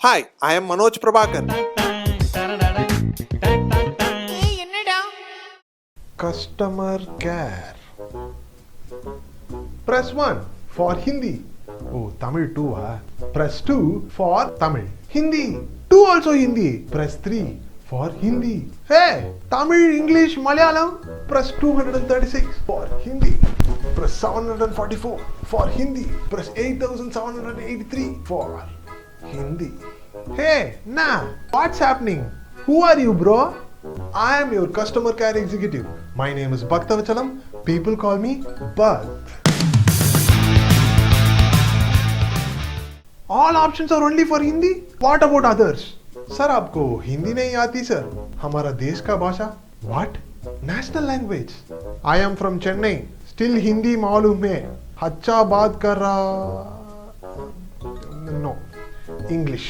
Hi, I am Manoj Prabhakar. என்னடா Customer care. Press 1 for Hindi. Oh, Tamil too, ah. Press 2 for Tamil. Hindi. 2 also Hindi. Press 3 for Hindi. Hey, Tamil, English, Malayalam. Press 236 for Hindi. Press 744 for Hindi. Press 8783 for Hindi. Hey, nah, what's happening? Who are you, bro? I am your customer care executive. My name is Bhaktavachalam. People call me Bhakt. All options are only for Hindi. What about others? Sir आपको हिंदी नहीं आती sir हमारा देश का भाषा What? National language. I am from Chennai. Still Hindi मालूम है अच्छा बात कर रहा No. English.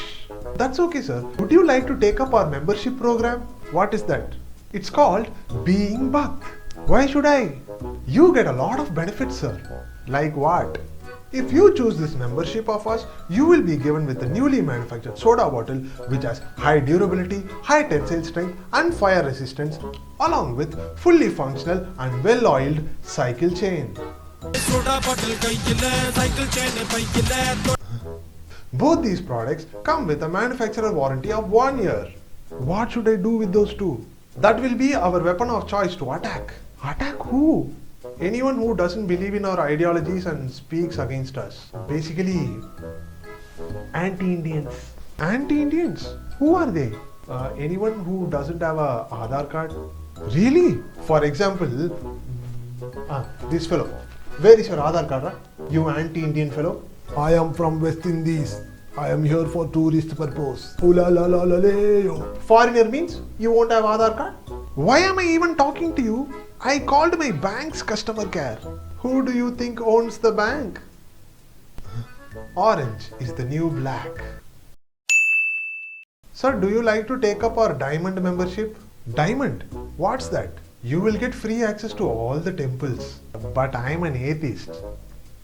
That's okay, sir. Would you like to take up our membership program? What is that? It's called Being Bhakt. Why should I? You get a lot of benefits, sir. Like what? If you choose this membership of us, you will be given with a newly manufactured soda bottle which has high durability, high tensile strength and fire resistance along with fully functional and well-oiled cycle chain. Both these products come with a manufacturer warranty of 1 year. What should I do with those two? That will be our weapon of choice to attack. Attack who? Anyone who doesn't believe in our ideologies and speaks against us. Basically, anti-Indians. Anti-Indians? Who are they? Anyone who doesn't have a Aadhaar card? Really? For example, this fellow. Where is your Aadhaar card? You anti-Indian fellow? I am from West Indies. I am here for tourist purpose. Ooh la la la la la. Foreigner means you won't have Aadhaar card? Why am I even talking to you? I called my bank's customer care. Who do you think owns the bank? Orange is the new black. Sir, do you like to take up our diamond membership? Diamond? What's that? You will get free access to all the temples. But I am an atheist.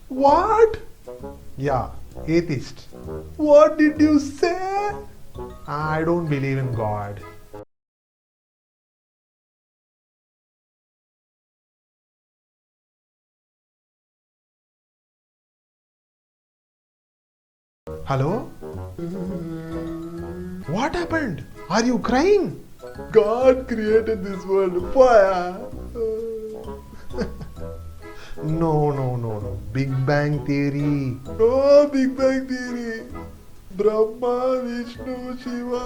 What? Yeah, atheist. What did you say? I don't believe in God. Hello? What happened? Are you crying? God created this world. Fire. No. Big Bang Theory. No Big Bang Theory. Brahma, Vishnu, Shiva.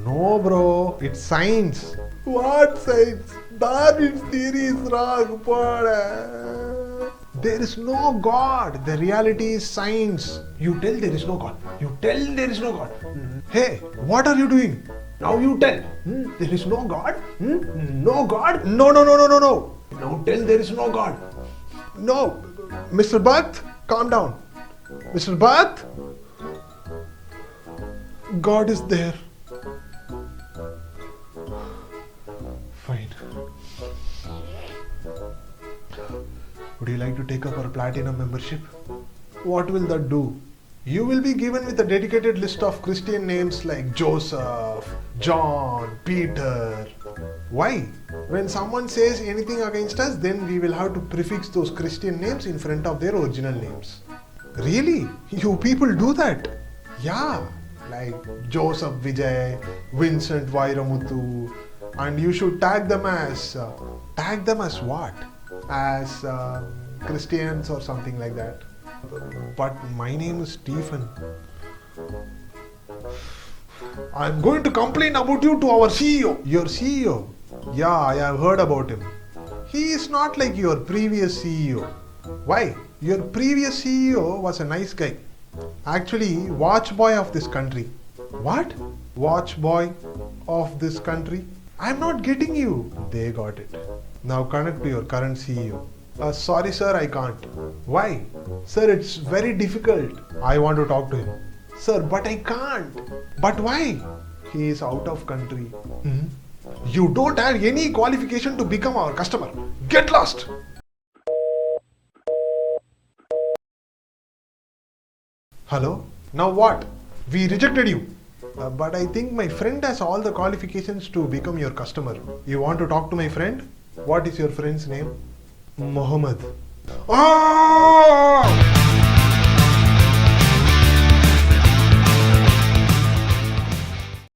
No, bro. It's science. What science? Darwin's theory is wrong. There is no God. The reality is science. You tell there is no God. You tell there is no God. Hey, what are you doing? Now you tell. There is no God? No God? No. Now tell there is no God. No. Mr. Bhatt, calm down. Mr. Bhatt? God is there. Fine. Would you like to take up our platinum membership? What will that do? You will be given with a dedicated list of Christian names like Joseph, John, Peter. Why? When someone says anything against us, then we will have to prefix those Christian names in front of their original names. Really? You people do that? Yeah, like Joseph Vijay, Vincent Vairamuthu, and you should tag them as what? As Christians or something like that. But my name is Stephen. I'm going to complain about you to our CEO. Your CEO? Yeah, I have heard about him. He is not like your previous CEO. Why? Your previous CEO was a nice guy. Actually, watch boy of this country. What? Watch boy of this country? I'm not getting you. They got it. Now connect to your current CEO. Sorry sir, I can't. Why? Sir, it's very difficult. I want to talk to him. Sir, but I can't. But why? He is out of country. You don't have any qualification to become our customer. Get lost. Hello? Now what? We rejected you. But I think my friend has all the qualifications to become your customer. You want to talk to my friend? What is your friend's name? Mohammed. Oh!